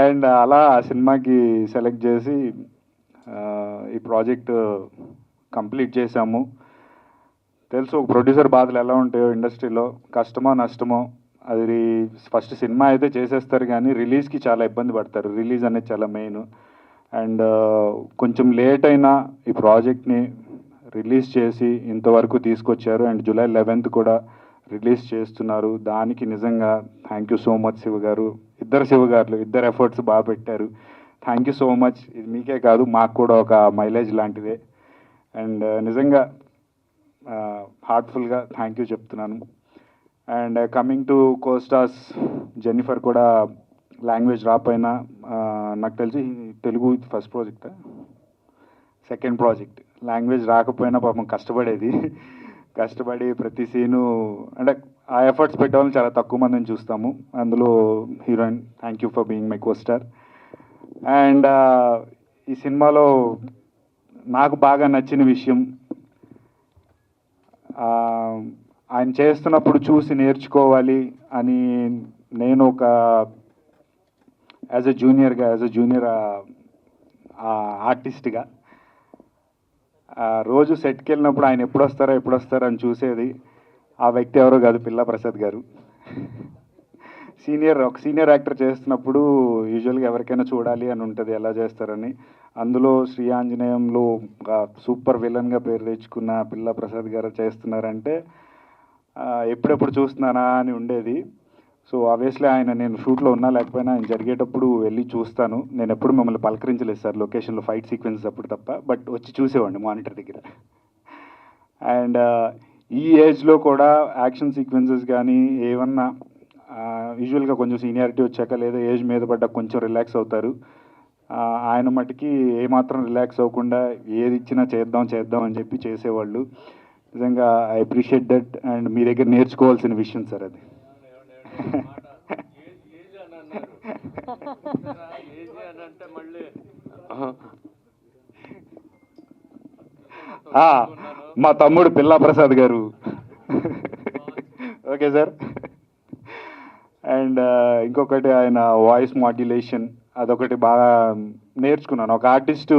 And అలా ఆ సినిమాకి సెలెక్ట్ చేసి ఈ ప్రాజెక్ట్ కంప్లీట్ చేశాము. తెలుసు ఒక ప్రొడ్యూసర్ బాధలు ఎలా ఉంటాయో ఇండస్ట్రీలో, కష్టమో నష్టమో అది ఫస్ట్ సినిమా అయితే చేసేస్తారు కానీ రిలీజ్కి చాలా ఇబ్బంది పడతారు. రిలీజ్ అనేది చాలా మెయిన్. అండ్ కొంచెం లేట్ అయినా ఈ ప్రాజెక్ట్ని రిలీజ్ చేసి ఇంతవరకు తీసుకొచ్చారు. అండ్ జూలై 11th కూడా రిలీజ్ చేస్తున్నారు. దానికి నిజంగా thank you so much Shiva గారు. ఇద్దరు ఎఫర్ట్స్ బాగా పెట్టారు. Thank you so much. ఇది మీకే కాదు మాకు కూడా ఒక మైలేజ్ లాంటిదే. అండ్ నిజంగా హార్ట్ఫుల్గా థ్యాంక్ యూ చెప్తున్నాను. And coming to co-stars, Jennifer కూడా లాంగ్వేజ్ రాపోయినా నాకు తెలిసి Telugu first project, second project, language రాకపోయినా పాపం కష్టపడి ప్రతి సీను అంటే ఆ ఎఫర్ట్స్ పెట్టేవాళ్ళని చాలా తక్కువ మందిని చూస్తాము. అందులో heroine, thank you for being my co-star. And ఈ సినిమాలో నాకు బాగా నచ్చిన విషయం, ఆయన చేస్తున్నప్పుడు చూసి నేర్చుకోవాలి అని నేను ఒక యాజ్ ఎ జూనియర్ ఆర్టిస్ట్గా రోజు సెట్కి వెళ్ళినప్పుడు ఆయన ఎప్పుడు వస్తారో అని చూసేది. ఆ వ్యక్తి ఎవరో కాదు, పిల్లా ప్రసాద్ గారు. ఒక సీనియర్ యాక్టర్ చేస్తున్నప్పుడు యూజువల్గా ఎవరికైనా చూడాలి అని ఉంటుంది ఎలా చేస్తారని. అందులో శ్రీ ఆంజనేయంలో సూపర్ విలన్గా పేరు తెచ్చుకున్న పిల్లా ప్రసాద్ గారు చేస్తున్నారంటే ఎప్పుడెప్పుడు చూస్తున్నానా అని ఉండేది. సో ఆబ్వియస్లీ నేను షూట్లో ఉన్నా లేకపోయినా ఆయన జరిగేటప్పుడు వెళ్ళి చూస్తాను. నేను ఎప్పుడు మిమ్మల్ని పలకరించలేదు సార్ లొకేషన్లో ఫైట్ సీక్వెన్సెస్ అప్పుడు తప్ప, బట్ వచ్చి చూసేవాడిని మానిటర్ దగ్గర. అండ్ ఈ ఏజ్లో కూడా యాక్షన్ సీక్వెన్సెస్ కానీ ఏమన్నా యూజువల్గా కొంచెం సీనియారిటీ వచ్చాక లేదా ఏజ్ మీద పడ్డ కొంచెం రిలాక్స్ అవుతారు. ఆయన మటుకి ఏమాత్రం రిలాక్స్ అవ్వకుండా ఏది ఇచ్చినా చేద్దాం అని చెప్పి చేసేవాళ్ళు. నిజంగా ఐ అప్రిషియేట్ దట్. అండ్ మీ దగ్గర నేర్చుకోవాల్సిన విషయం సార్ అది. మా తమ్ముడు పిల్లా ప్రసాద్ గారు. Okay sir. అండ్ ఇంకొకటి ఆయన వాయిస్ మాడ్యులేషన్, అదొకటి బాగా నేర్చుకున్నాను. ఒక ఆర్టిస్టు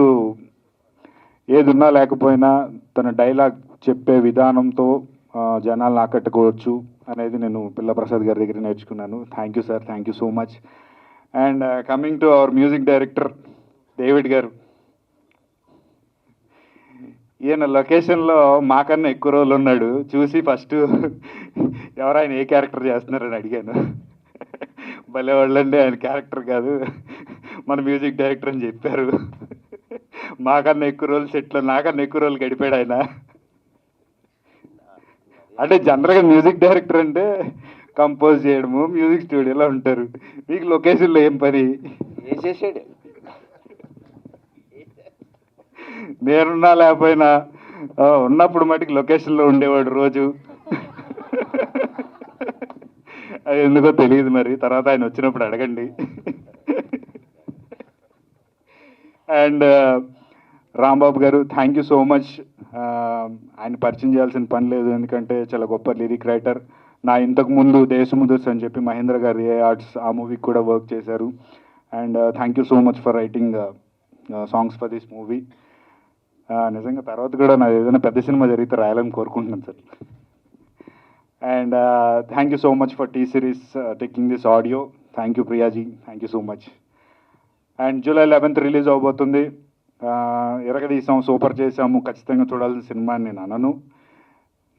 ఏది ఉన్నా లేకపోయినా తన డైలాగ్ చెప్పే విధానంతో జనాలను ఆకట్టుకోవచ్చు అనేది నేను పిల్ల ప్రసాద్ గారి దగ్గర నేర్చుకున్నాను. Thank you sir, thank you so much. And coming to our music director David గారు, ఈయన లొకేషన్లో మాకన్నా ఎక్కువ రోజులు ఉన్నాడు. చూసి ఫస్ట్ ఎవరైనా ఏ క్యారెక్టర్ చేస్తున్నారని అడిగాను. భలే వాళ్ళండి, ఆయన క్యారెక్టర్ కాదు మన మ్యూజిక్ డైరెక్టర్ అని చెప్పారు. మాకన్నా ఎక్కువ రోజులు సెట్లో నాకన్నా ఎక్కువ రోజులు గడిపాడు ఆయన. అంటే జనరల్గా మ్యూజిక్ డైరెక్టర్ అంటే కంపోజ్ చేయడము, మ్యూజిక్ స్టూడియోలో ఉంటారు. మీకు లొకేషన్లో ఏం పని? చేసాడు. నేనున్నా లేకపోయినా ఉన్నప్పుడు మటుకు లొకేషన్లో ఉండేవాడు రోజు. అది ఎందుకో తెలియదు మరి, తర్వాత ఆయన వచ్చినప్పుడు అడగండి. అండ్ రాంబాబు గారు, థ్యాంక్ యూ సో మచ్. ఆయన పరిచయం చేయాల్సిన పని లేదు, ఎందుకంటే చాలా గొప్ప లిరిక్ రైటర్. నా ఇంతకు ముందు దేశముదుర్స్ అని చెప్పి మహేంద్ర గారు ఏ ఆర్ట్స్ ఆ మూవీకి కూడా వర్క్ చేశారు. And thank you so much for writing songs for this movie. నిజంగా తర్వాత కూడా నాది ఏదైనా పెద్ద సినిమా జరిగితే రాయాలని కోరుకుంటున్నాను sir. And thank you so much for T series taking this audio. Thank you Priya ji, thank you so much. And July 11th release అవబోతుంది. ఎరగదీసాం, సూపర్ చేసాము, ఖచ్చితంగా చూడాల్సిన సినిమా అని నేను అనను.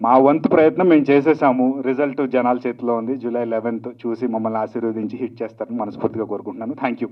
మా వంతు ప్రయత్నం మేము చేసేసాము. రిజల్ట్ జనాల చేతిలో ఉంది. జూలై 11th చూసి మమ్మల్ని ఆశీర్వదించి హిట్ చేస్తారని మనస్ఫూర్తిగా కోరుకుంటున్నాను. Thank you.